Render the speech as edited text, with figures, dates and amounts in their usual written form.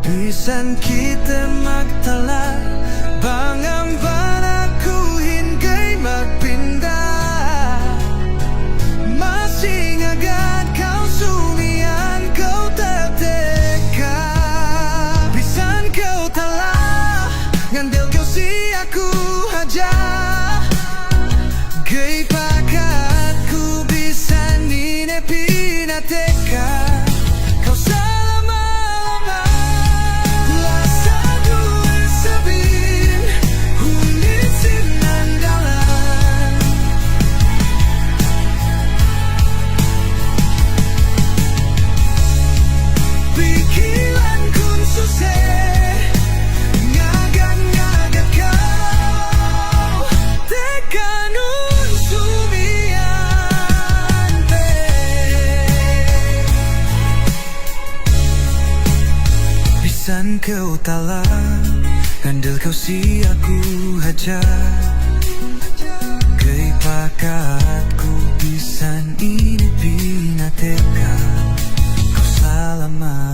Bisan kita magtala, bangang banaku hingay magpindah. Masing agad kau sumian, kau teka. Bisan kau tala, ngandel kau si aku haja. Gay pakatku bisan ini pinateka. Bisan kau tala, ngandel kau si aku haja. Gay pakatku bisan ini pinateka. Kau salamat.